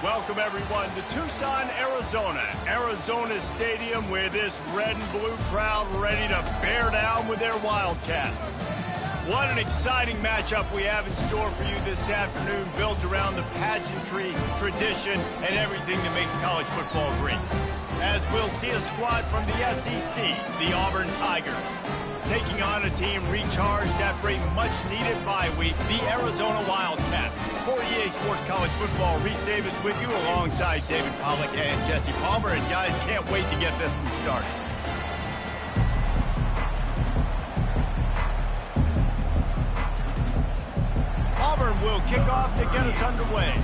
Welcome, everyone, to Tucson, Arizona. Arizona Stadium with this red and blue crowd ready to bear down with their Wildcats. What an exciting matchup we have in store for you this afternoon, built around the pageantry, tradition, and everything that makes college football great. As we'll see a squad from the SEC, the Auburn Tigers, taking on a team recharged after a much-needed bye week, the Arizona Wildcats. For EA Sports College Football, Reese Davis with you alongside David Pollack and Jesse Palmer. And guys, can't wait to get this one started. Auburn will kick off to get us underway.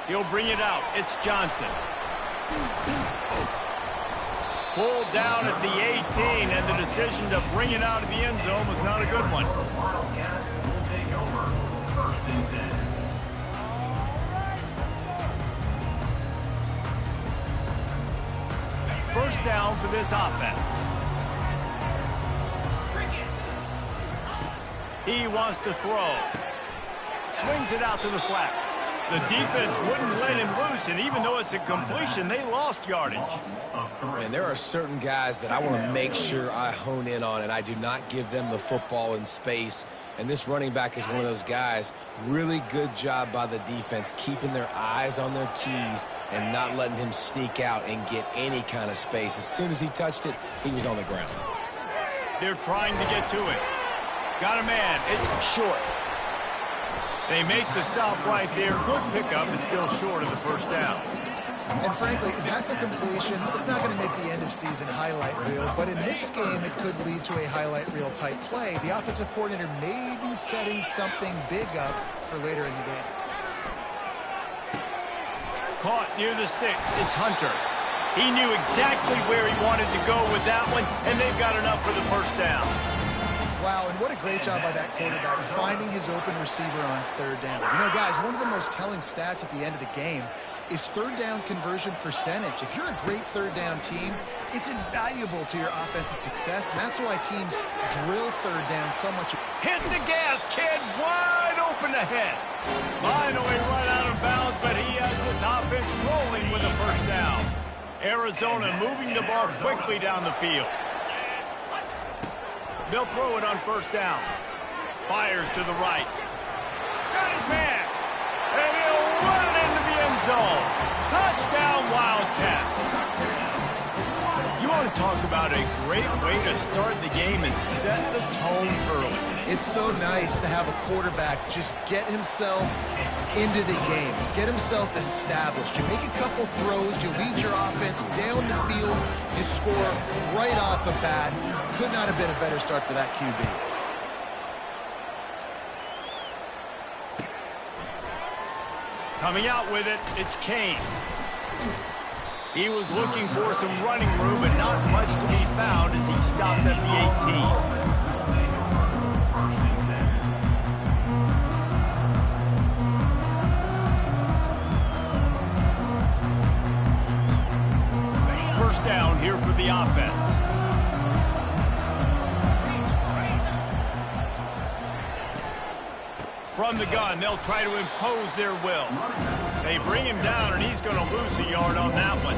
He'll bring it out. It's Johnson. Pulled down at the 18, and the decision to bring it out of the end zone was not a good one. First down for this offense. He wants to throw. Swings it out to the flat. The defense wouldn't let him loose, and even though it's a completion, they lost yardage. And there are certain guys that I want to make sure I hone in on, and I do not give them the football in space. And this running back is one of those guys. Really good job by the defense, keeping their eyes on their keys and not letting him sneak out and get any kind of space. As soon as he touched it, he was on the ground. They're trying to get to it. Got a man. It's short. They make the stop right there. Good pickup, and still short of the first down. And frankly, if that's a completion, it's not going to make the end-of-season highlight reel. But in this game, it could lead to a highlight reel-type play. The offensive coordinator may be setting something big up for later in the game. Caught near the sticks. It's Hunter. He knew exactly where he wanted to go with that one, and they've got enough for the first down. Wow, and what a great job by that quarterback finding his open receiver on third down. You know, guys, one of the most telling stats at the end of the game is third down conversion percentage. If you're a great third down team, it's invaluable to your offensive success, and that's why teams drill third down so much. Hit the gas, kid. Wide open ahead. Finally run out of bounds, but he has this offense rolling with a first down. Arizona moving the ball quickly down the field. They'll throw it on first down. Fires to the right. Got his man. And he'll run it into the end zone. Touchdown, Wildcats. You want to talk about a great way to start the game and set the tone early. It's so nice to have a quarterback just get himself into the game, get himself established. You make a couple throws, you lead your offense down the field, you score right off the bat. Could not have been a better start for that QB. Coming out with it, it's Kane. He was looking for some running room, but not much to be found as he stopped at the 18. First down here for the offense. From the gun, they'll try to impose their will. They bring him down, and he's going to lose a yard on that one.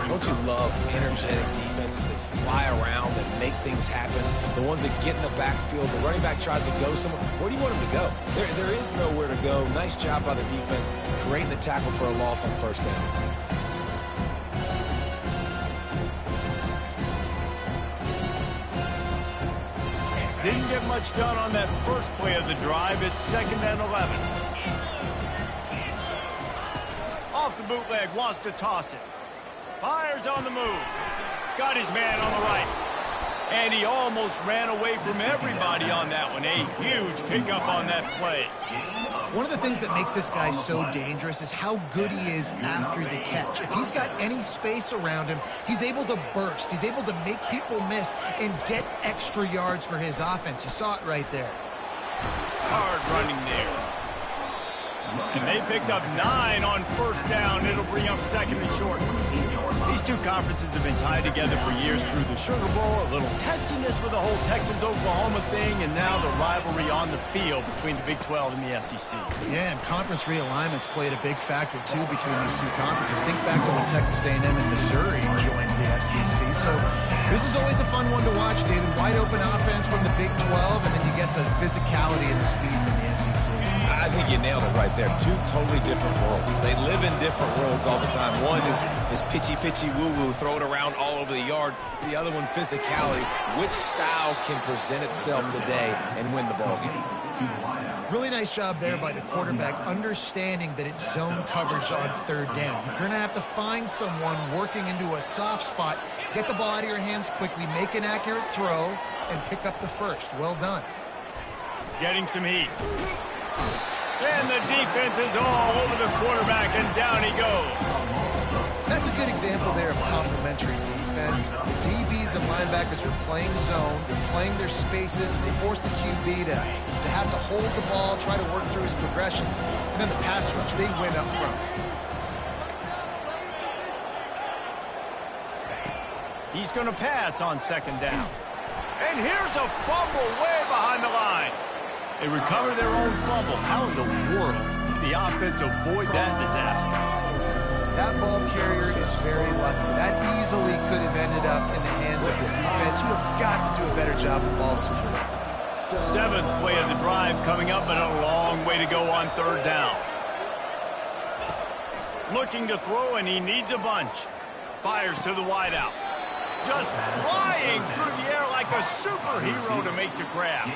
Don't you love energetic defenses that fly around, that make things happen? The ones that get in the backfield, the running back tries to go somewhere. Where do you want him to go? There is nowhere to go. Nice job by the defense, creating the tackle for a loss on first down. Didn't get much done on that first play of the drive. It's 2nd and 11. Off the bootleg, wants to toss it. Fires on the move. Got his man on the right. And he almost ran away from everybody on that one. A huge pickup on that play. One of the things that makes this guy so dangerous is how good he is after the catch. If he's got any space around him, he's able to burst. He's able to make people miss and get extra yards for his offense. You saw it right there. Hard running there. And they picked up 9 on first down. It'll bring up second and short. These two conferences have been tied together for years through the Sugar Bowl, a little testiness with the whole Texas-Oklahoma thing, and now the rivalry on the field between the Big 12 and the SEC. Yeah, and conference realignments played a big factor, too, between these two conferences. Think back to when Texas A&M and Missouri joined the SEC. So this is always a fun one to watch, David. Wide open offense from the Big 12, and then you get the physicality and the speed from the SEC. I think you nailed it right there. Two totally different worlds. They live in different worlds all the time. One is pitchy woo-woo, throw it around all over the yard. The other one, physicality. Which style can present itself today and win the ball game? Really nice job there by the quarterback, understanding that it's zone coverage on third down. You're going to have to find someone working into a soft spot, get the ball out of your hands quickly, make an accurate throw, and pick up the first. Well done. Getting some heat. And the defense is all over the quarterback, and down he goes. That's a good example there of complementary defense. The DBs and linebackers are playing zone, they're playing their spaces, and they force the QB to have to hold the ball, try to work through his progressions, and then the pass rush, they win up front. He's going to pass on second down. And here's a fumble way behind the line. They recover their own fumble. How in the world did the offense avoid that disaster? That ball carrier is very lucky. That easily could have ended up in the hands of the defense. You have got to do a better job of ball security. 7th play of the drive coming up, and a long way to go on third down. Looking to throw, and he needs a bunch. Fires to the wideout. Just flying through the air like a superhero to make the grab.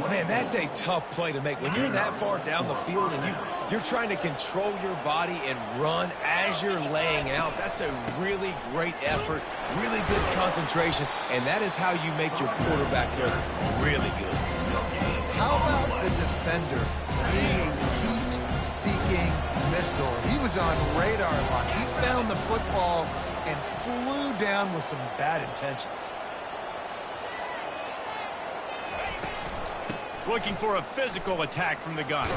Man, that's a tough play to make. When you're that far down the field and you're trying to control your body and run as you're laying out, that's a really great effort, really good concentration, and that is how you make your quarterback look really good. How about the defender being a heat-seeking missile? He was on radar lock. He found the football and flew down with some bad intentions. Looking for a physical attack from the gun.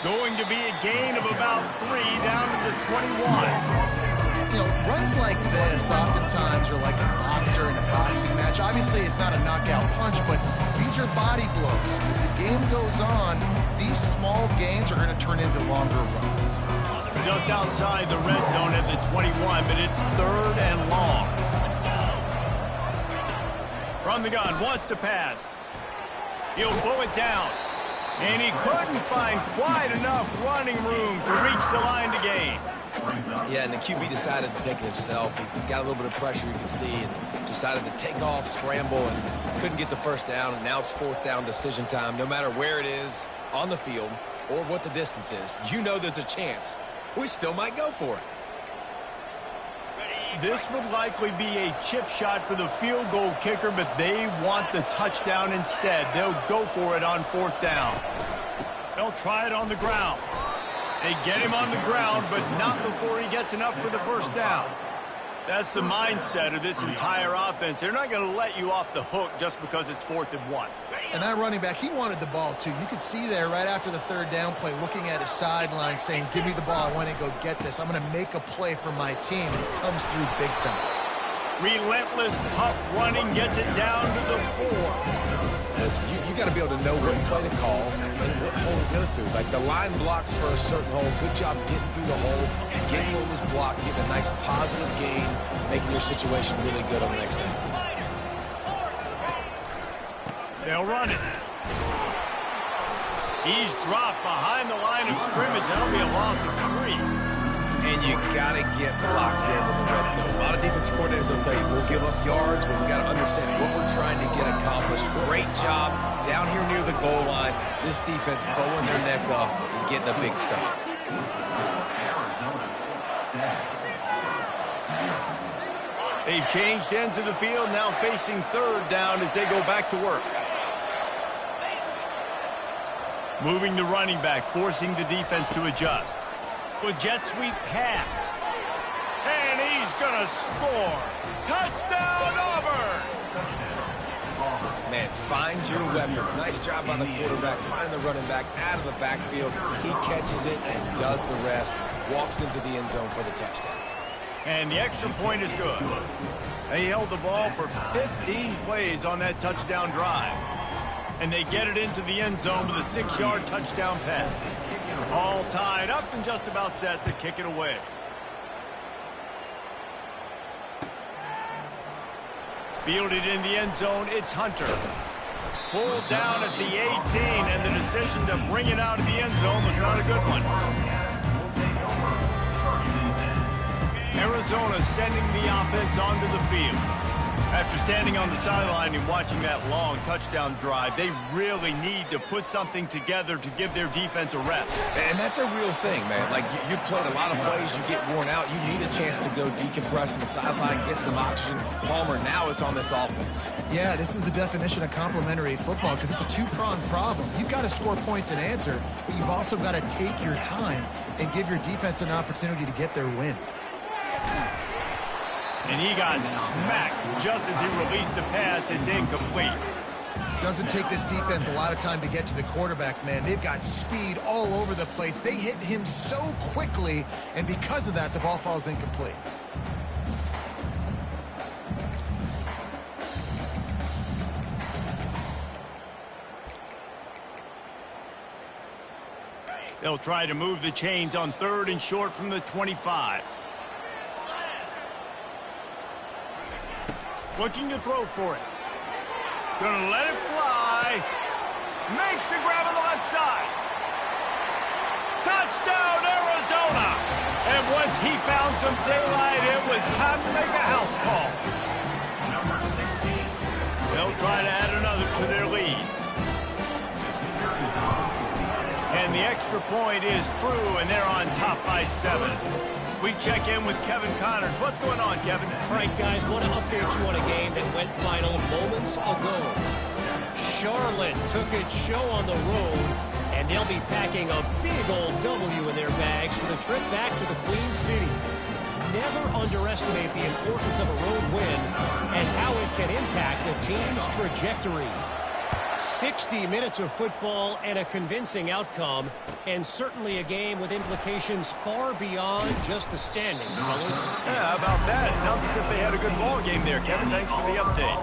Going to be a gain of about 3 down to the 21. You know, runs like this oftentimes are like a boxer in a boxing match. Obviously, it's not a knockout punch, but these are body blows. As the game goes on, these small gains are going to turn into longer runs. Just outside the red zone at the 21, but it's 3rd and long. From the gun, wants to pass. He'll pull it down. And he couldn't find quite enough running room to reach the line to gain. Yeah, and the QB decided to take it himself. He got a little bit of pressure, you can see, and decided to take off, scramble, and couldn't get the first down. And now it's 4th down decision time. No matter where it is on the field or what the distance is, you know there's a chance. We still might go for it. This would likely be a chip shot for the field goal kicker, but they want the touchdown instead. They'll go for it on 4th down. They'll try it on the ground. They get him on the ground, but not before he gets enough for the first down. That's the mindset of this entire offense. They're not going to let you off the hook just because it's 4th and 1. And that running back, he wanted the ball, too. You could see there right after the 3rd down play, looking at his sideline, saying, give me the ball. I want to go get this. I'm going to make a play for my team. And it comes through big time. Relentless, tough running gets it down to the 4. You got to be able to know what play to call and what hole to go through. Like the line blocks for a certain hole. Good job getting through the hole, getting what was blocked, getting a nice positive gain, making your situation really good on the next down. They'll run it. He's dropped behind the line of scrimmage. That'll be a loss of 3. And you got to get locked into the red zone. A lot of defensive coordinators will tell you, we'll give up yards, but we got to understand what we're trying to get accomplished. Great job down here near the goal line. This defense bowing their neck up and getting a big stop. They've changed ends of the field, now facing 3rd down as they go back to work. Moving the running back, forcing the defense to adjust. With jet sweep pass. And he's going to score. Touchdown, Auburn! Man, find your weapons. Nice job by the quarterback. Find the running back out of the backfield. He catches it and does the rest. Walks into the end zone for the touchdown. And the extra point is good. They held the ball for 15 plays on that touchdown drive. And they get it into the end zone with a 6-yard touchdown pass. All tied up and just about set to kick it away. Fielded in the end zone, it's Hunter. Pulled down at the 18, and the decision to bring it out of the end zone was not a good one. Arizona sending the offense onto the field. After standing on the sideline and watching that long touchdown drive, they really need to put something together to give their defense a rest. And that's a real thing, man. Like, you played a lot of plays, you get worn out, you need a chance to go decompress on the sideline, get some oxygen. Palmer, now it's on this offense. Yeah, this is the definition of complementary football because it's a two-pronged problem. You've got to score points and answer, but you've also got to take your time and give your defense an opportunity to get their win. And he got smacked just as he released the pass. It's incomplete. Doesn't take this defense a lot of time to get to the quarterback, man. They've got speed all over the place. They hit him so quickly, and because of that, the ball falls incomplete. They'll try to move the chains on 3rd and short from the 25. Looking to throw for it. Gonna let it fly. Makes the grab on the left side. Touchdown, Arizona! And once he found some daylight, it was time to make a house call. They'll try to add another to their lead. And the extra point is true, and they're on top by 7. We check in with Kevin Connors. What's going on, Kevin? All right, guys, want to update you on a game that went final moments ago. Charlotte took its show on the road, and they'll be packing a big old W in their bags for the trip back to the Queen City. Never underestimate the importance of a road win and how it can impact a team's trajectory. 60 minutes of football and a convincing outcome, and certainly a game with implications far beyond just the standings, fellas. Yeah, how about that? Sounds as if they had a good ball game there, Kevin. Thanks for the update.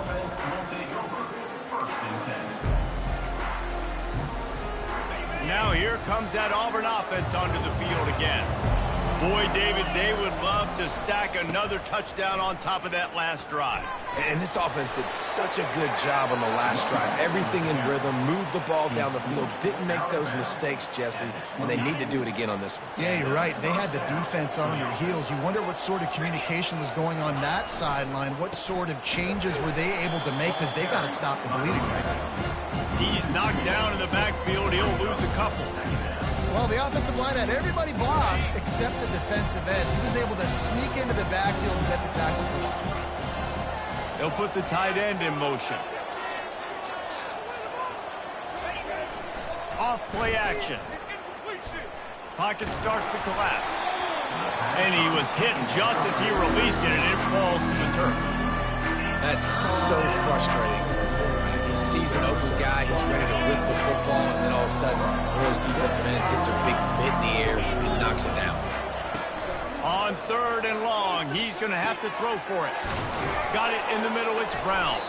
Now here comes that Auburn offense onto the field again. Boy, David, they would love to stack another touchdown on top of that last drive. And this offense did such a good job on the last drive. Everything in rhythm, moved the ball down the field, didn't make those mistakes, Jesse, and they need to do it again on this one. Yeah, you're right. They had the defense on their heels. You wonder what sort of communication was going on that sideline. What sort of changes were they able to make, because they got to stop the bleeding right now. He's knocked down in the backfield. He'll lose a couple. Well, the offensive line had everybody blocked except the defensive end. He was able to sneak into the backfield and get the tackle for loss. They'll put the tight end in motion. Off play action. Pocket starts to collapse. And he was hit just as he released it, and it falls to the turf. That's so frustrating for a quarterback. He sees an open guy, he's ready to whip the football, and then all of a sudden, one of those defensive ends gets their big mitt in the air and knocks it down. On 3rd and long, he's going to have to throw for it. Got it in the middle, it's Brown.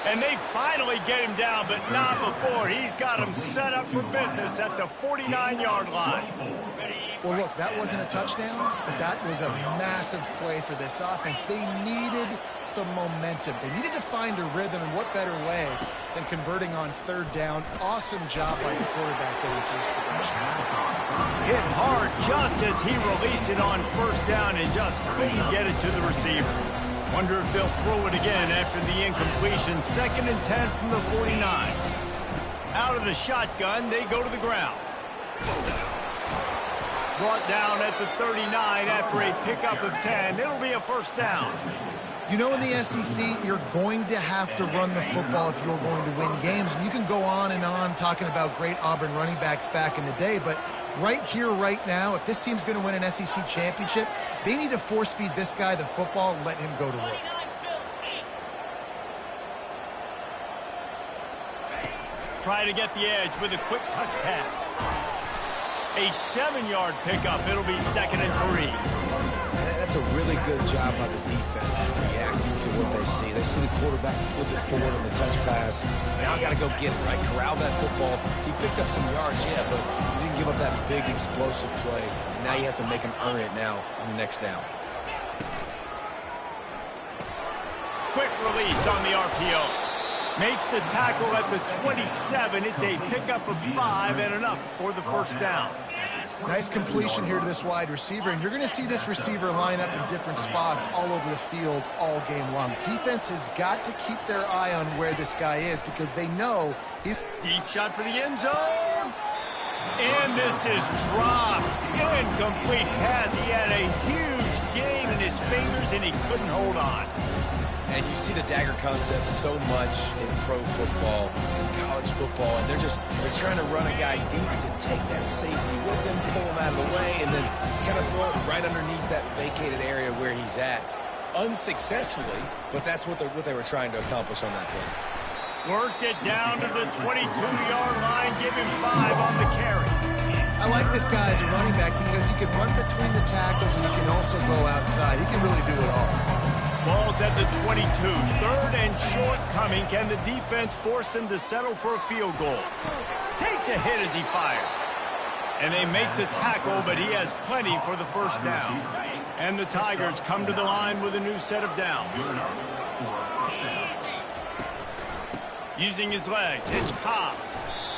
And they finally get him down, but not before. He's got him set up for business at the 49-yard line. Well, look, that wasn't a touchdown, but that was a massive play for this offense. They needed some momentum. They needed to find a rhythm, and what better way than converting on 3rd down. Awesome job by the quarterback getting first progression. Hit hard just as he released it on 1st down and just couldn't get it to the receiver. Wonder if they'll throw it again after the incompletion. 2nd and 10 from the 49. Out of the shotgun, they go to the ground. Brought down at the 39 after a pickup of 10. It'll be a 1st down. You know, in the SEC, you're going to have to run the football if you're going to win games. And you can go on and on talking about great Auburn running backs back in the day, but right here, right now, if this team's going to win an SEC championship, they need to force-feed this guy the football and let him go to work. try to get the edge with a quick touch pass. A 7-yard pickup. It'll be 2nd and 3. That's a really good job by the defense reacting to what they see. They see the quarterback flip it forward on the touch pass. Now I got to go get it, right? Corral that football. He picked up some yards, yeah, but he didn't give up that big explosive play. And now you have to make him earn it now on the next down. Quick release on the RPO. Makes the tackle at the 27. It's a pickup of 5 and enough for the first down. Nice completion here to this wide receiver, and you're going to see this receiver line up in different spots all over the field all game long. Defense has got to keep their eye on where this guy is because they know he's... Deep shot for the end zone. And this is dropped. Incomplete pass. He had a huge gain in his fingers, and he couldn't hold on. And you see the dagger concept so much in pro football, in college football, and they're trying to run a guy deep to take that safety with him, pull him out of the way, and then kind of throw it right underneath that vacated area where he's at. Unsuccessfully, but that's what they were trying to accomplish on that play. Worked it down to the 22-yard line, give him 5 on the carry. I like this guy as a running back because he can run between the tackles and he can also go outside. He can really do it all. Ball's at the 22. 3rd and short coming. Can the defense force him to settle for a field goal? Takes a hit as he fires. And they make the tackle, but he has plenty for the first down. And the Tigers come to the line with a new set of downs. Using his legs, it's Cobb.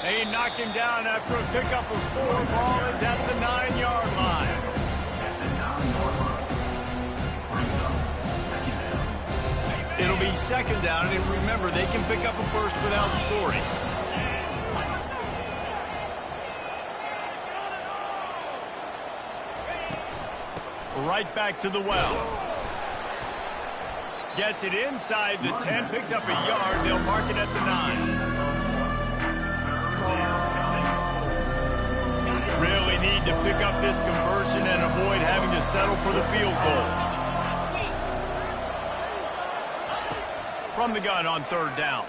They knock him down after a pickup of 4. Ball is at the 9-yard line. It'll be 2nd down, and remember, they can pick up a first without scoring. Right back to the well. Gets it inside the 10, picks up a yard. They'll mark it at the 9. Really need to pick up this conversion and avoid having to settle for the field goal. From the gun on 3rd down.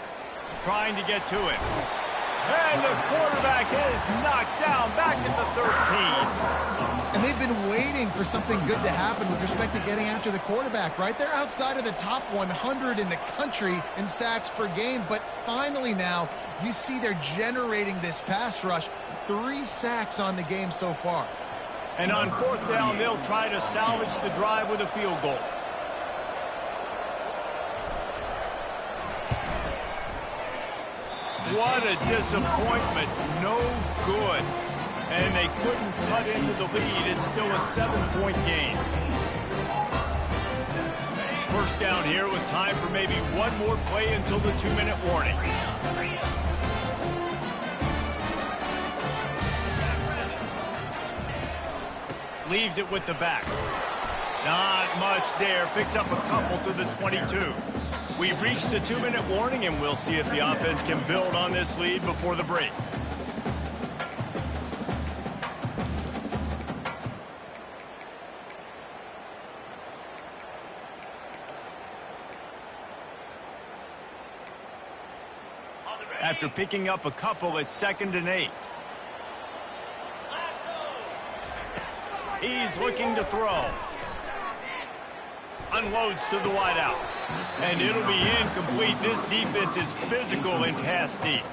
Trying to get to it. And the quarterback is knocked down back at the 13. And they've been waiting for something good to happen with respect to getting after the quarterback, right? They're outside of the top 100 in the country in sacks per game, but finally now you see they're generating this pass rush. 3 sacks on the game so far. And on 4th down, they'll try to salvage the drive with a field goal. What a disappointment. No good. And they couldn't cut into the lead. It's still a 7-point game. First down here with time for maybe one more play until the 2-minute warning. Leaves it with the back. Not much there. Picks up a couple to the 22. We've reached the 2-minute warning, and we'll see if the offense can build on this lead before the break. After picking up a couple, it's 2nd and 8. He's looking to throw. Unloads to the wideout. And it'll be incomplete. This defense is physical and pass deep.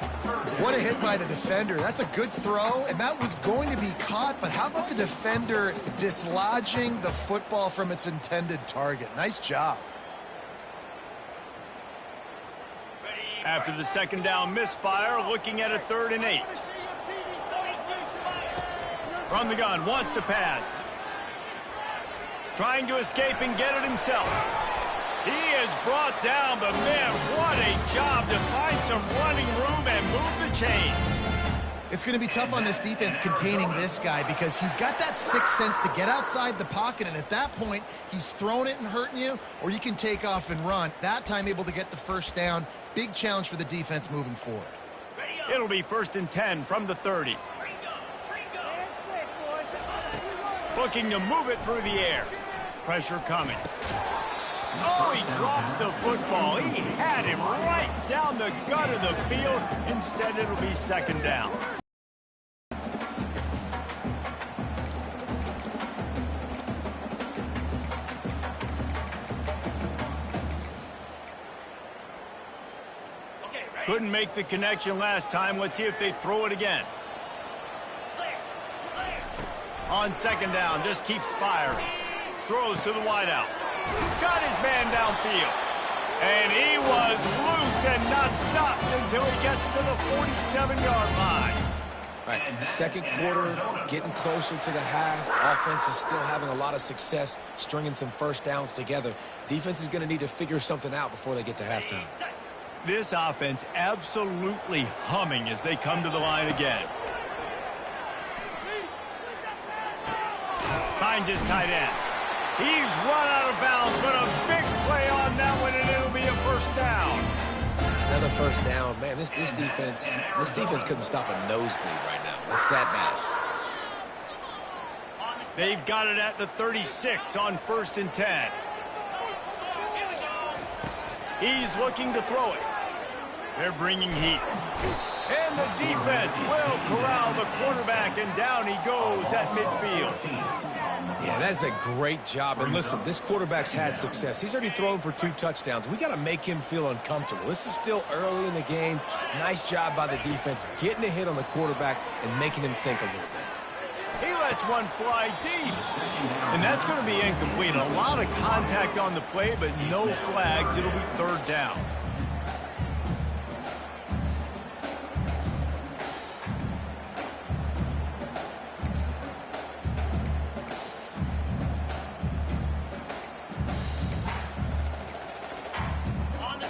What a hit by the defender. That's a good throw, and that was going to be caught, but how about the defender dislodging the football from its intended target? Nice job. After the 2nd down misfire, looking at a 3rd and 8. From the gun, wants to pass. Trying to escape and get it himself. He is brought down, but man, what a job to find some running room and move the chains. It's going to be tough on this defense containing this guy because he's got that sixth sense to get outside the pocket, and at that point, he's throwing it and hurting you, or you can take off and run. That time able to get the first down. Big challenge for the defense moving forward. It'll be 1st and 10 from the 30. Looking to move it through the air. Pressure coming. Oh, he drops the football. He had him right down the gut of the field. Instead, it'll be second down. Couldn't make the connection last time. Let's see if they throw it again. On second down, just keeps firing. Throws to the wideout. Got his man downfield. And he was loose and not stopped until he gets to the 47-yard line. All right, second quarter, getting closer to the half. Offense is still having a lot of success stringing some first downs together. Defense is going to need to figure something out before they get to halftime. This offense absolutely humming as they come to the line again. Finds his tight end. He's run out of bounds, but a big play on that one, and it'll be a first down. Another first down. Man, this defense couldn't stop a nosebleed right now. It's that bad. They've got it at the 36 on 1st and 10. He's looking to throw it. They're bringing heat. And the defense will corral the quarterback, and down he goes at midfield. Yeah, that's a great job. And listen, this quarterback's had success. He's already thrown for 2 touchdowns. We got to make him feel uncomfortable. This is still early in the game. Nice job by the defense, getting a hit on the quarterback and making him think a little bit. He lets one fly deep. And that's going to be incomplete. A lot of contact on the play, but no flags. It'll be third down.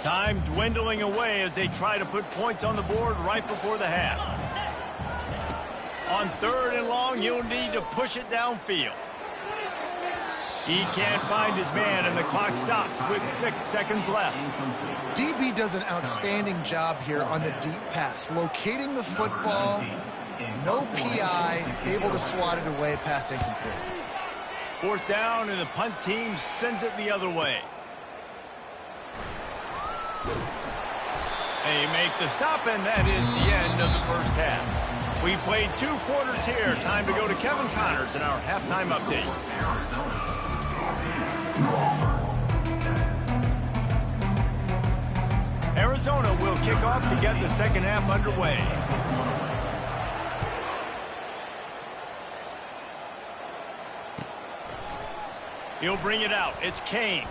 Time dwindling away as they try to put points on the board right before the half. On 3rd and long, he'll need to push it downfield. He can't find his man, and the clock stops with 6 seconds left. DB does an outstanding job here on the deep pass, locating the football, no PI, able to swat it away, pass incomplete. 4th down, and the punt team sends it the other way. They make the stop, and that is the end of the first half. We played 2 quarters here. Time to go to Kevin Connors in our halftime update. Arizona will kick off to get the second half underway. He'll bring it out. It's Kane.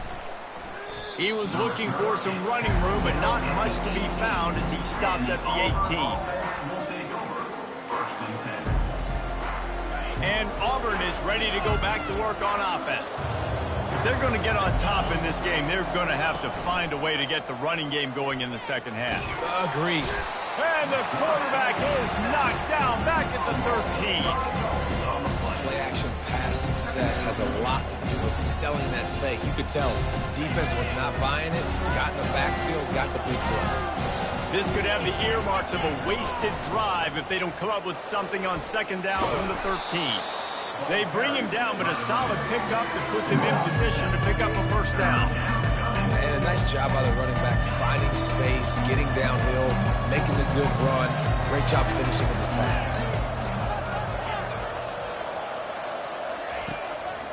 He was looking for some running room, but not much to be found as he stopped at the 18. And Auburn is ready to go back to work on offense. If they're going to get on top in this game, they're going to have to find a way to get the running game going in the second half. Agrees. And the quarterback is knocked down back at the 13. Play-action pass success has a lot to do with selling that fake. You could tell defense was not buying it, got in the backfield, got the big play. This could have the earmarks of a wasted drive if they don't come up with something on second down from the 13. They bring him down, but a solid pickup to put them in position to pick up a first down. And a nice job by the running back, finding space, getting downhill, making the good run. Great job finishing with his pads.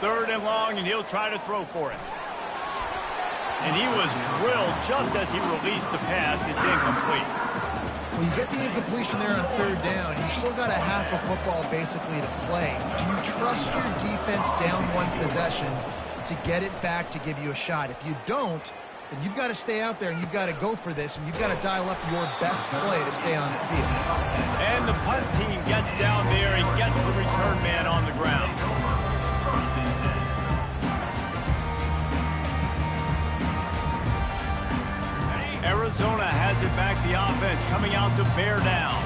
3rd and long, and he'll try to throw for it. And he was drilled just as he released the pass. It's incomplete. Well, you get the incompletion there on 3rd down. You've still got a half of football basically to play. Do you trust your defense down 1 possession to get it back to give you a shot? If you don't, then you've got to stay out there and you've got to go for this, and you've got to dial up your best play to stay on the field. And the punt team gets down there and gets the return man on the ground. Arizona has it back, the offense coming out to bear down.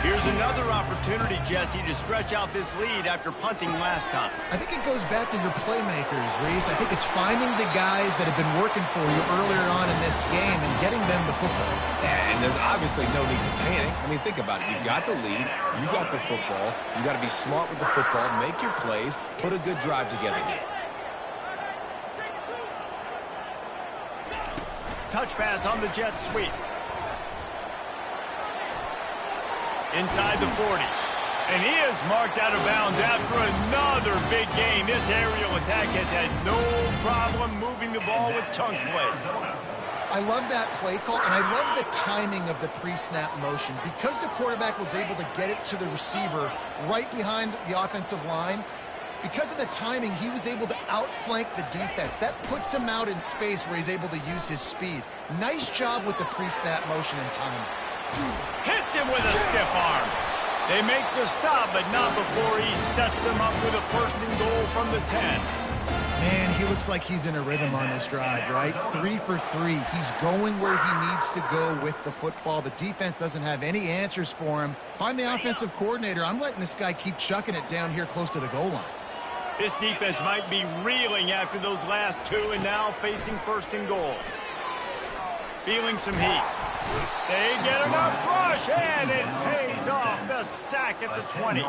Here's another opportunity, Jesse, to stretch out this lead after punting last time. I think it goes back to your playmakers, Reese. I think it's finding the guys that have been working for you earlier on in this game and getting them the football. Yeah, and there's obviously no need to panic. I mean, think about it. You got the lead. You got the football. You got to be smart with the football, make your plays, put a good drive together here. touch pass on the jet sweep. Inside the 40. And he is marked out of bounds after another big gain. This aerial attack has had no problem moving the ball with chunk plays. I love that play call, and I love the timing of the pre-snap motion. Because the quarterback was able to get it to the receiver right behind the offensive line, because of the timing, he was able to outflank the defense. That puts him out in space where he's able to use his speed. Nice job with the pre-snap motion and timing. Hits him with a stiff arm. They make the stop, but not before he sets them up with a first and goal from the 10. Man, he looks like he's in a rhythm on this drive, right? 3 for 3. He's going where he needs to go with the football. The defense doesn't have any answers for him. Find the offensive coordinator. I'm letting this guy keep chucking it down here close to the goal line. This defense might be reeling after those last two and now facing first and goal. Feeling some heat. They get enough rush, and it pays off. The sack at the 20.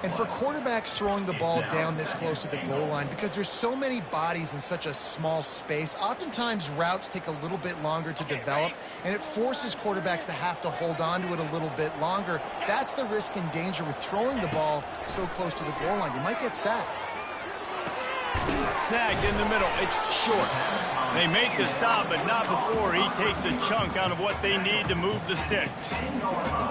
And for quarterbacks throwing the ball down this close to the goal line, because there's so many bodies in such a small space, oftentimes routes take a little bit longer to develop, and it forces quarterbacks to have to hold on to it a little bit longer. That's the risk and danger with throwing the ball so close to the goal line. You might get sacked. Snagged in the middle. It's short. They make the stop, but not before he takes a chunk out of what they need to move the sticks.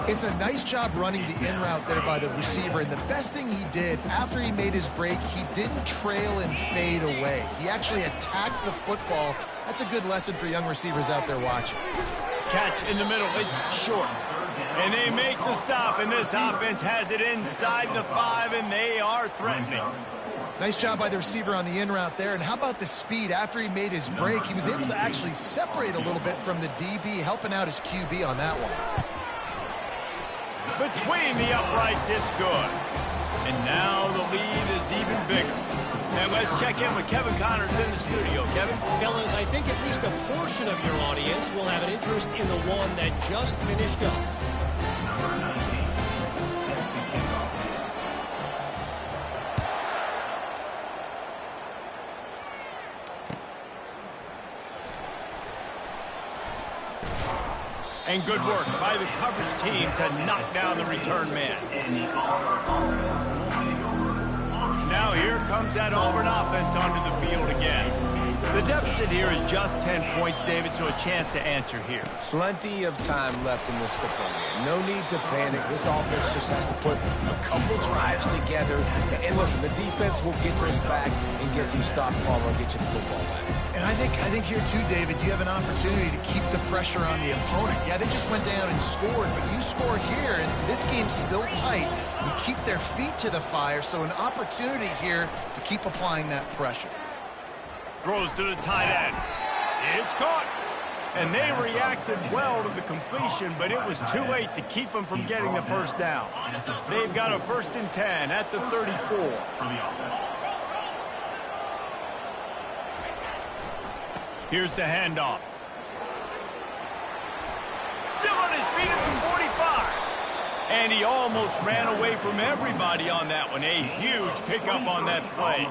It's a nice job running the in route there by the receiver, and the best thing he did after he made his break, he didn't trail and fade away. He actually attacked the football. That's a good lesson for young receivers out there watching. Catch in the middle. It's short. And they make the stop, and this offense has it inside the 5, and they are threatening. Nice job by the receiver on the in route there. And how about the speed? After he made his break, he was able to actually separate a little bit from the DB, helping out his QB on that one. Between the uprights, it's good. And now the lead is even bigger. And let's check in with Kevin Connors in the studio. Kevin? Fellas, I think at least a portion of your audience will have an interest in the one that just finished up. And good work by the coverage team to knock down the return man. Now here comes that Auburn offense onto the field again. The deficit here is just 10 points, David, so a chance to answer here. Plenty of time left in this football game. No need to panic. This offense just has to put a couple drives together. And listen, the defense will get this back and get some stop power and get you the football back. And I think here too, David, you have an opportunity to keep the pressure on the opponent. Yeah, they just went down and scored, but you score here, and this game's still tight. You keep their feet to the fire, so an opportunity here to keep applying that pressure. Throws to the tight end. It's caught. And they reacted well to the completion, but it was too late to keep them from getting the first down. They've got a 1st and 10 at the 34. Here's the handoff. Still on his feet at the 45. And he almost ran away from everybody on that one. A huge pickup on that play.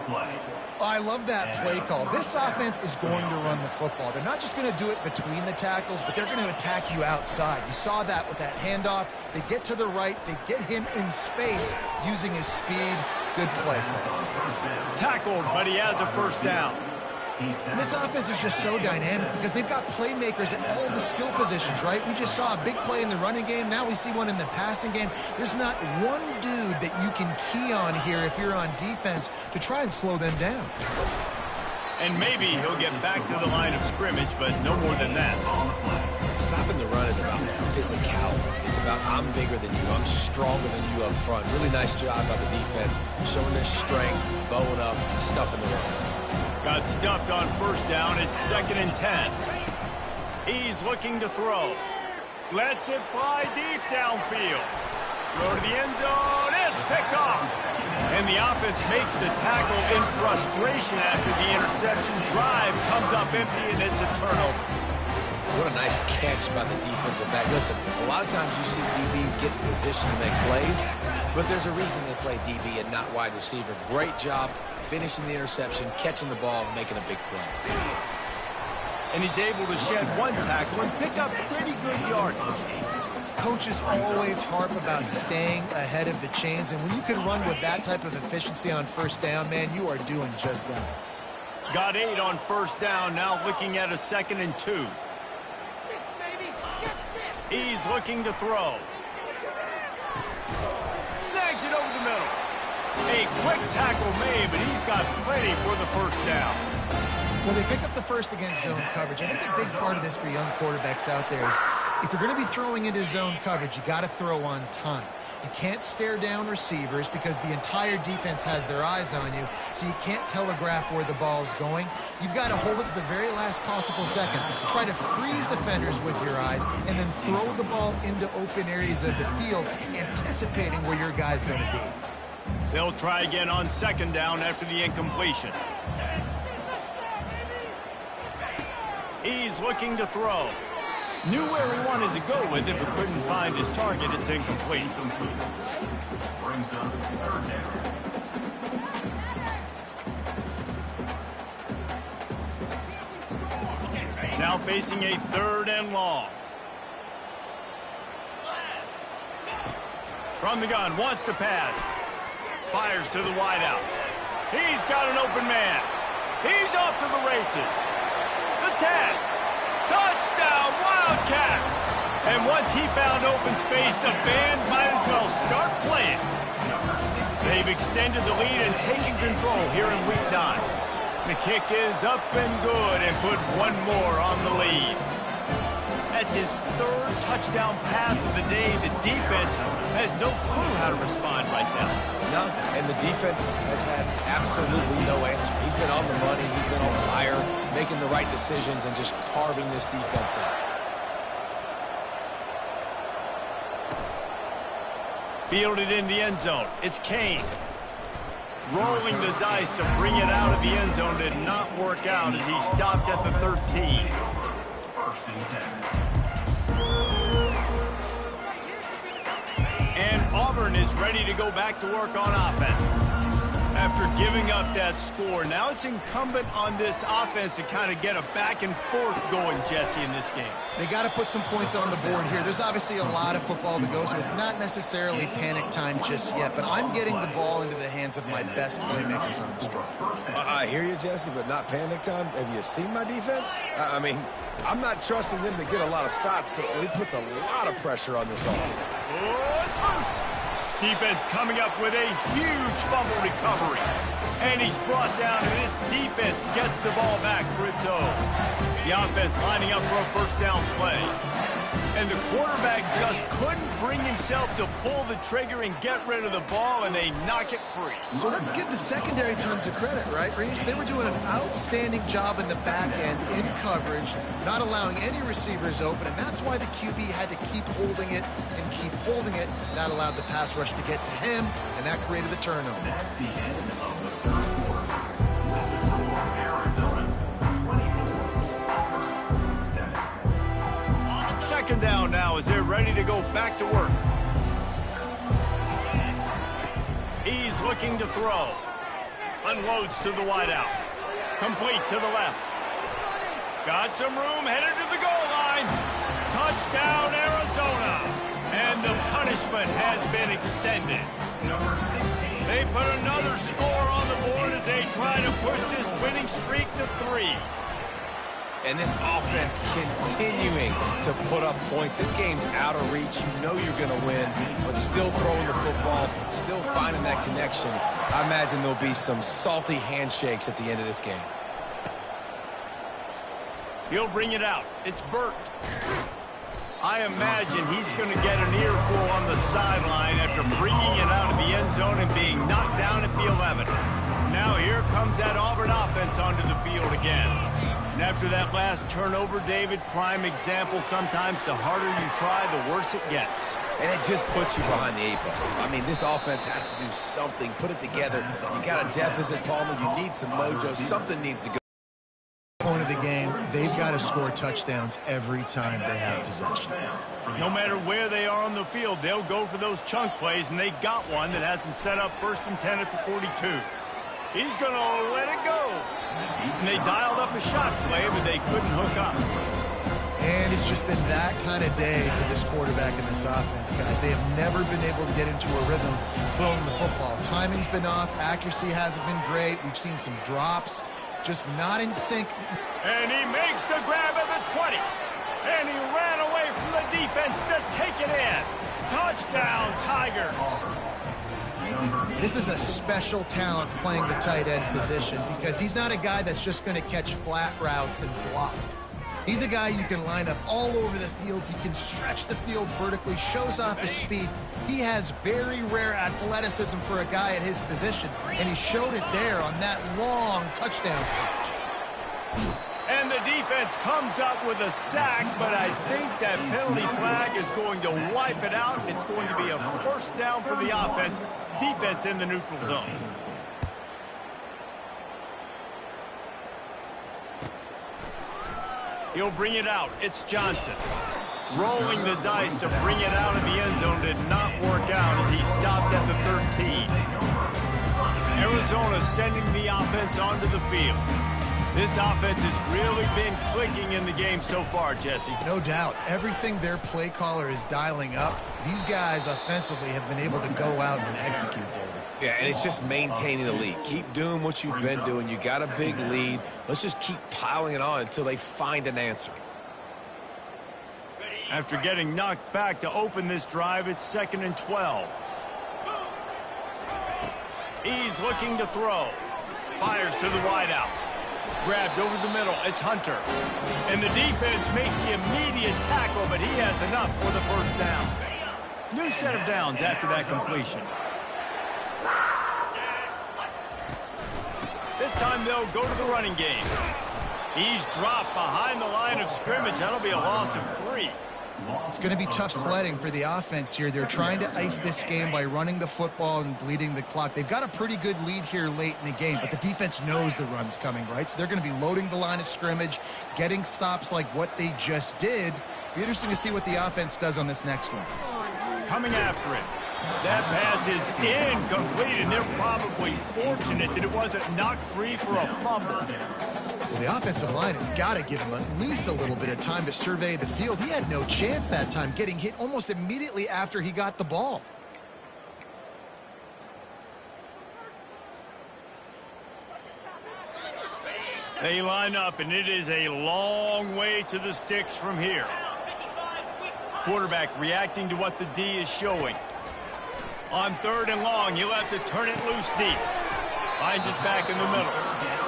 I love that play call. This offense is going to run the football. They're not just going to do it between the tackles, but they're going to attack you outside. You saw that with that handoff. They get to the right. They get him in space using his speed. Good play call. Tackled, but he has a first down. And this offense is just so dynamic because they've got playmakers at all the skill positions, right? We just saw a big play in the running game. Now we see one in the passing game. There's not one dude that you can key on here if you're on defense to try and slow them down. And maybe he'll get back to the line of scrimmage, but no more than that. Stopping the run is about physicality. It's about I'm bigger than you. I'm stronger than you up front. Really nice job by the defense, showing their strength, bowing up, stuffing the run. Got stuffed on first down. It's 2nd and 10. He's looking to throw. Lets it fly deep downfield. Throw to the end zone. It's picked off. And the offense makes the tackle in frustration after the interception. Drive comes up empty, and it's a turnover. What a nice catch by the defensive back. Listen, a lot of times you see DBs get in position to make plays, but there's a reason they play DB and not wide receiver. Great job finishing the interception, catching the ball, making a big play. And he's able to shed one tackle and pick up pretty good yardage. Coaches always harp about staying ahead of the chains, and when you can run with that type of efficiency on first down, man, you are doing just that. Got 8 on first down, now looking at a 2nd and 2. He's looking to throw. Snags it over the middle. A quick tackle made, but he's got plenty for the first down. Well, they pick up the first against zone coverage. I think a big part of this for young quarterbacks out there is if you're going to be throwing into zone coverage, you got to throw on time. You can't stare down receivers because the entire defense has their eyes on you, so you can't telegraph where the ball's going. You've got to hold it to the very last possible second. Try to freeze defenders with your eyes, and then throw the ball into open areas of the field, anticipating where your guy's going to be. They'll try again on 2nd down after the incompletion. He's looking to throw. Knew where he wanted to go with it, but couldn't find his target. It's incomplete. Now facing a 3rd and long. From the gun, wants to pass. Fires to the wideout. He's got an open man. He's off to the races. The 10. Touchdown, Wildcats! And once he found open space, the band might as well start playing. They've extended the lead and taken control here in Week 9. The kick is up and good and put one more on the lead. That's his 3rd touchdown pass of the day. The defense has no clue how to respond right now. No, and the defense has had absolutely no answer. He's been on the money. He's been on fire, making the right decisions and just carving this defense up. Fielded in the end zone. It's Kane. Rolling the dice to bring it out of the end zone did not work out as he stopped at the 13. And Auburn is ready to go back to work on offense. After giving up that score, now it's incumbent on this offense to kind of get a back and forth going, Jesse, in this game. They got to put some points on the board here. There's obviously a lot of football to go, so it's not necessarily panic time just yet, but I'm getting the ball into the hands of my best playmakers on this drive. I hear you, Jesse, but not panic time. Have you seen my defense? I mean, I'm not trusting them to get a lot of stops, so it puts a lot of pressure on this offense. Oh, it's loose. Defense coming up with a huge fumble recovery. And he's brought down, and this defense gets the ball back for its own. The offense lining up for a first down play. And the quarterback just couldn't bring himself to pull the trigger and get rid of the ball, and they knock it free. So let's give the secondary tons of credit, right, Reese? They were doing an outstanding job in the back end in coverage, not allowing any receivers open, and that's why the QB had to keep holding it and keep holding it. That allowed the pass rush to get to him, and that created the turnover. That's the end of the third quarter. With the score, Arizona 24-7. 2nd down now as they're ready to go back to work. He's looking to throw. Unloads to the wideout. Complete to the left. Got some room, headed to the goal line. Touchdown, Arizona. And the punishment has been extended. They put another score on the board as they try to push this winning streak to 3. And this offense continuing to put up points. This game's out of reach. You know you're going to win, but still throwing the football, still finding that connection. I imagine there'll be some salty handshakes at the end of this game. He'll bring it out. It's Burt. I imagine he's going to get an earful on the sideline after bringing it out of the end zone and being knocked down at the 11. Now here comes that Auburn offense onto the field again. And after that last turnover, David, prime example, sometimes the harder you try, the worse it gets. And it just puts you behind the 8 ball. I mean, this offense has to do something, put it together. You got a deficit, Palmer. You need some mojo. Something needs to go. Point of the game, they've got to score touchdowns every time they have possession. No matter where they are on the field, they'll go for those chunk plays, and they got one that has them set up 1st and 10 at the 42. He's going to let it go. And they dialed up a shot play, but they couldn't hook up. And it's just been that kind of day for this quarterback and this offense, guys. They have never been able to get into a rhythm throwing the football. Timing's been off. Accuracy hasn't been great. We've seen some drops. Just not in sync. And he makes the grab at the 20. And he ran away from the defense to take it in. Touchdown, Tigers. This is a special talent playing the tight end position because he's not a guy that's just going to catch flat routes and block. He's a guy you can line up all over the field. He can stretch the field vertically, shows off his speed. He has very rare athleticism for a guy at his position, and he showed it there on that long touchdown catch. And the defense comes up with a sack, but I think that penalty flag is going to wipe it out. It's going to be a first down for the offense. Defense in the neutral zone. He'll bring it out. It's Johnson. Rolling the dice to bring it out of the end zone did not work out as he stopped at the 13. Arizona sending the offense onto the field. This offense has really been clicking in the game so far, Jesse. No doubt. Everything their play caller is dialing up, these guys offensively have been able to go out and execute, David. Yeah, and it's just maintaining the lead. Keep doing what you've been doing. You got a big lead. Let's just keep piling it on until they find an answer. After getting knocked back to open this drive, it's 2nd and 12. He's looking to throw. Fires to the wideout. Grabbed over the middle. It's Hunter. And the defense makes the immediate tackle, but he has enough for the first down. New set of downs after that completion. This time they'll go to the running game. He's dropped behind the line of scrimmage. That'll be a loss of 3. It's going to be tough sledding for the offense here. They're trying to ice this game by running the football and bleeding the clock. They've got a pretty good lead here late in the game, but the defense knows the run's coming, right? So they're going to be loading the line of scrimmage, getting stops like what they just did. Be interesting to see what the offense does on this next one. Coming after it. That pass is incomplete, and they're probably fortunate that it wasn't knocked free for a fumble. Well, the offensive line has got to give him at least a little bit of time to survey the field. He had no chance that time, getting hit almost immediately after he got the ball. They line up, and it is a long way to the sticks from here. Quarterback reacting to what the D is showing. On 3rd and long, he'll have to turn it loose deep. Finds us back in the middle.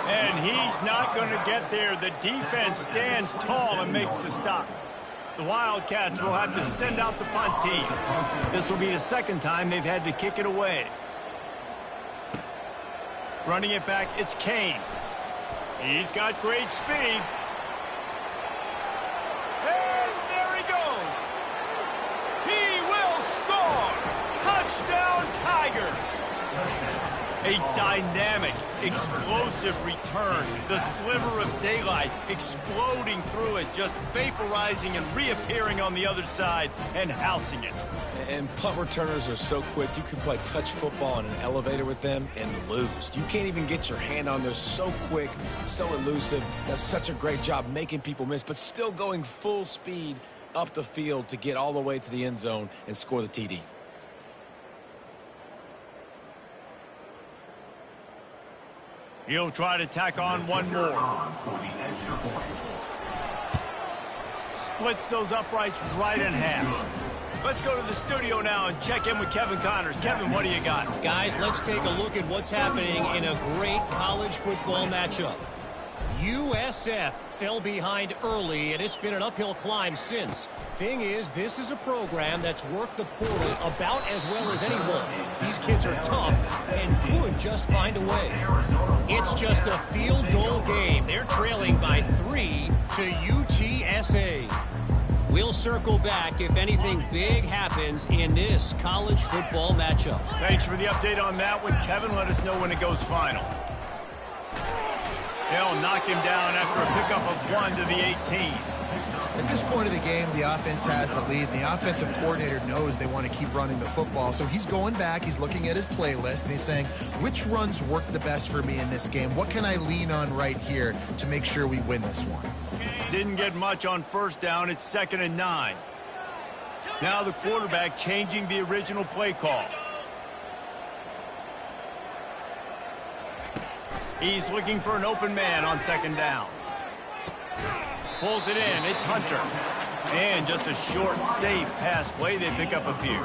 And he's not going to get there. The defense stands tall and makes the stop. The Wildcats will have to send out the punt team. This will be the 2nd time they've had to kick it away. Running it back, it's Kane. He's got great speed. And there he goes. He will score. Touchdown, Tigers. A dynamic, explosive return. The sliver of daylight exploding through it, just vaporizing and reappearing on the other side and housing it. And punt returners are so quick. You can play touch football in an elevator with them and lose. You can't even get your hand on there. So quick, so elusive. Does such a great job making people miss, but still going full speed up the field to get all the way to the end zone and score the TD. He'll try to tack on one more. Splits those uprights right in half. Let's go to the studio now and check in with Kevin Connors. Kevin, what do you got? Guys, let's take a look at what's happening in a great college football matchup. USF fell behind early, and it's been an uphill climb since. Thing is, this is a program that's worked the portal about as well as anyone. These kids are tough and could just find a way. It's just a field goal game. They're trailing by 3 to UTSA. We'll circle back if anything big happens in this college football matchup. Thanks for the update on that one, Kevin. Let us know when it goes final. They'll knock him down after a pickup of 1 to the 18. At this point of the game, the offense has the lead, and the offensive coordinator knows they want to keep running the football. So he's going back, he's looking at his playlist, and he's saying, which runs work the best for me in this game? What can I lean on right here to make sure we win this one? Didn't get much on first down. It's 2nd and 9. Now the quarterback changing the original play call. He's looking for an open man on 2nd down. Pulls it in. It's Hunter. And just a short, safe pass play. They pick up a few.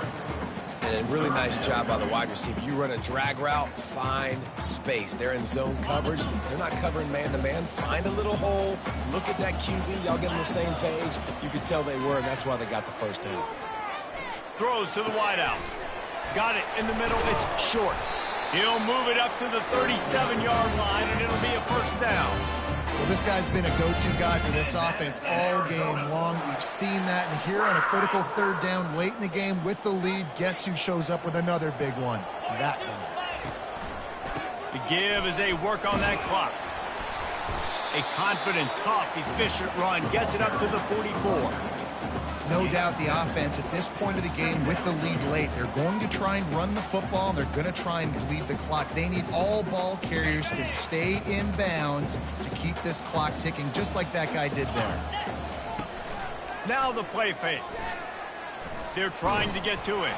And a really nice job by the wide receiver. You run a drag route, find space. They're in zone coverage. They're not covering man-to-man. Find a little hole. Look at that QB. Y'all get on the same page. You could tell they were, and that's why they got the first down. Throws to the wideout. Got it in the middle. It's short. He'll move it up to the 37-yard line, and it'll be a first down. Well, this guy's been a go-to guy for this offense all game long. We've seen that, and here on a critical 3rd down late in the game with the lead, guess who shows up with another big one? That one. The give as they work on that clock. A confident, tough, efficient run gets it up to the 44. No doubt the offense at this point of the game with the lead late, they're going to try and run the football, and they're going to try and bleed the clock. They need all ball carriers to stay in bounds to keep this clock ticking, just like that guy did there. Now the play fake. They're trying to get to it.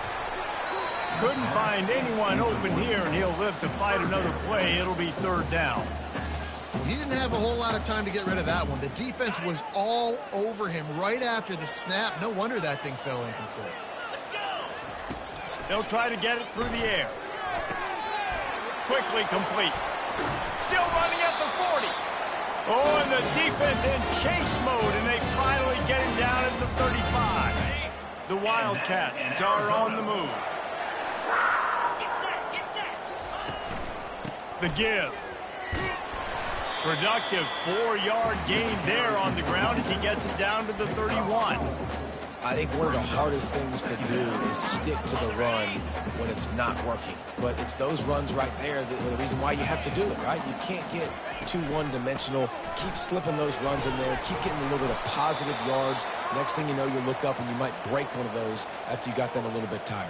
Couldn't find anyone open here, and he'll live to fight another play. It'll be 3rd down. He didn't have a whole lot of time to get rid of that one. The defense was all over him right after the snap. No wonder that thing fell incomplete. They'll try to get it through the air. Quickly complete. Still running at the 40. Oh, and the defense in chase mode, and they finally get him down at the 35. The Wildcats are on the move. The give. Productive 4-yard gain there on the ground as he gets it down to the 31. I think one of the hardest things to do is stick to the run when it's not working. But it's those runs right there that are the reason why you have to do it, right? You can't get too one-dimensional. Keep slipping those runs in there. Keep getting a little bit of positive yards. Next thing you know, you look up and you might break one of those after you got them a little bit tired.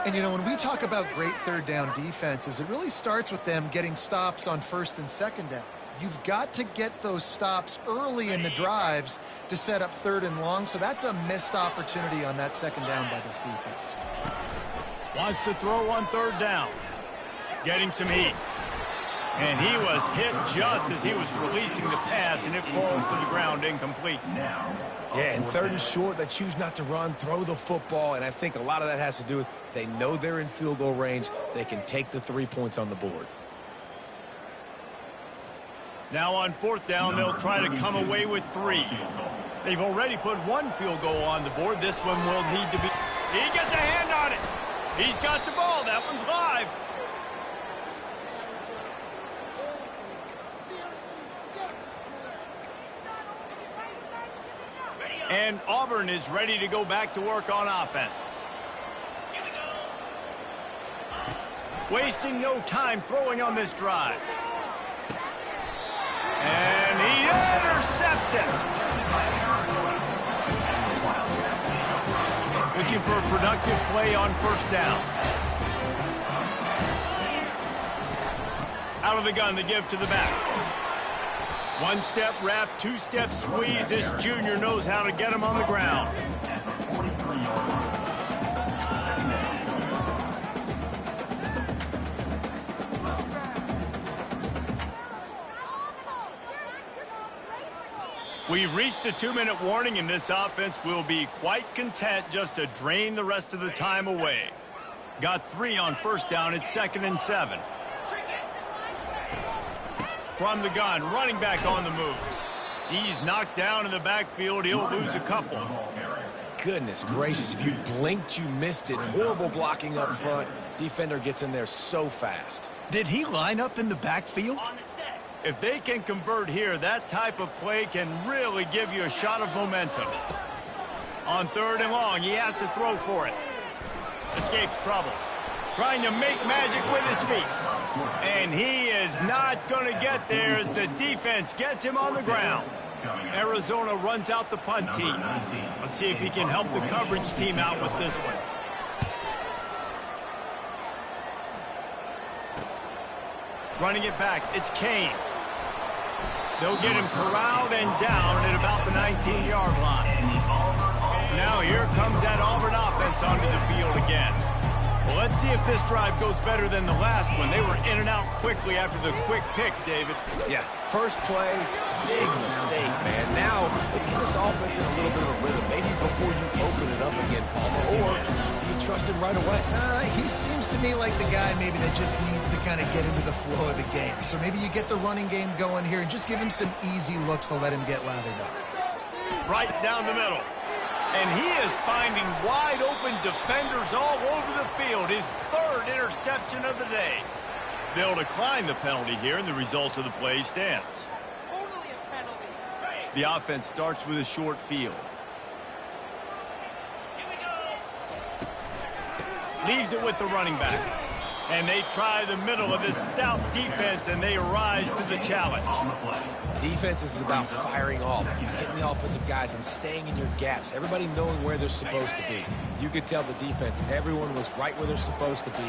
And, you know, when we talk about great 3rd down defenses, it really starts with them getting stops on 1st and 2nd down. You've got to get those stops early in the drives to set up 3rd and long, so that's a missed opportunity on that 2nd down by this defense. Wants to throw on 3rd down. Getting some heat. And he was hit just as he was releasing the pass, and it falls to the ground incomplete. Yeah, and 3rd and short, they choose not to run, throw the football, and I think a lot of that has to do with they know they're in field goal range. They can take the 3 points on the board. Now on 4th down, they'll try to come away with 3. They've already put 1 field goal on the board. This one will need to be... He gets a hand on it. He's got the ball. That one's live. And Auburn is ready to go back to work on offense. Wasting no time throwing on this drive. And he intercepts it. Looking for a productive play on 1st down. Out of the gun to give to the back. 1-step wrap, 2-step squeeze. This junior knows how to get him on the ground. We've reached a 2-minute warning, and this offense will be quite content just to drain the rest of the time away. Got 3 on 1st down. It's 2nd and 7. From the gun, running back on the move. He's knocked down in the backfield. He'll lose a couple. Goodness gracious, if you blinked, you missed it. Horrible blocking up front. Defender gets in there so fast. Did he line up in the backfield? If they can convert here, that type of play can really give you a shot of momentum. On 3rd and long, he has to throw for it. Escapes trouble. Trying to make magic with his feet. And he is not going to get there as the defense gets him on the ground. Arizona runs out the punt team. Let's see if he can help the coverage team out with this one. Running it back, it's Kane. They'll get him corralled and down at about the 19-yard line. Now here comes that Auburn offense onto the field again. Well, let's see if this drive goes better than the last one. They were in and out quickly after the quick pick, David. Yeah, first play, big mistake, man. Now, let's get this offense in a little bit of a rhythm. Maybe before you open it up again, Palmer, or do you trust him right away? He seems to me like the guy maybe that just needs to kind of get into the flow of the game. So maybe you get the running game going here and just give him some easy looks to let him get lathered up. Right down the middle. And he is finding wide-open defenders all over the field. His third interception of the day. They'll decline the penalty here, and the result of the play stands. The offense starts with a short field. Leaves it with the running back. And they try the middle of this stout defense, and they rise to the challenge. Defense is about firing off, hitting the offensive guys, and staying in your gaps. Everybody knowing where they're supposed to be. You could tell the defense, everyone was right where they're supposed to be,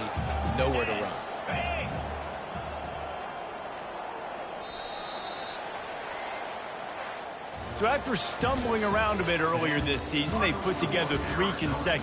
nowhere to run. So after stumbling around a bit earlier this season, they put together 3 consecutive